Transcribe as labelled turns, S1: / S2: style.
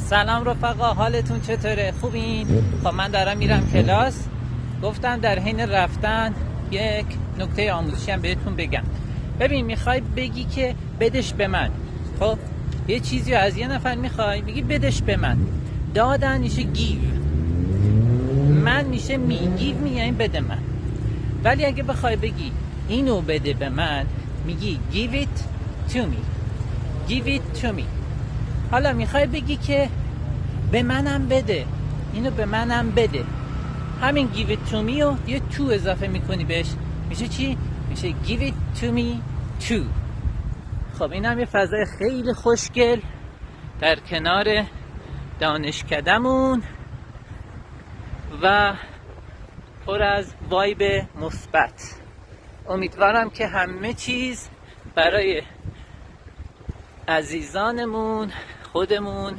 S1: سلام رفقا، حالتون چطوره؟ خوبین؟ خب من دارم میرم کلاس. گفتم در حین رفتن یک نکته آموزشی هم بهتون بگم. ببین، میخوای بگی که بدش به من. خب یه چیزی رو از یه نفر میخوای میگی بدش به من. دادن میشه گیو، من میشه می. گیو می یعنی بده من. ولی اگه بخوای بگی اینو بده به من میگی give it to me. give it to me. حالا میخوای بگی که به منم بده، اینو به منم بده، همین give it to me رو یه to اضافه میکنی بهش، میشه چی؟ میشه give it to me too. خب این هم یه فضای خیلی خوشگل در کنار دانشکده‌مون و پر از وایب مثبت. امیدوارم که همه چیز برای عزیزانمون، خودمون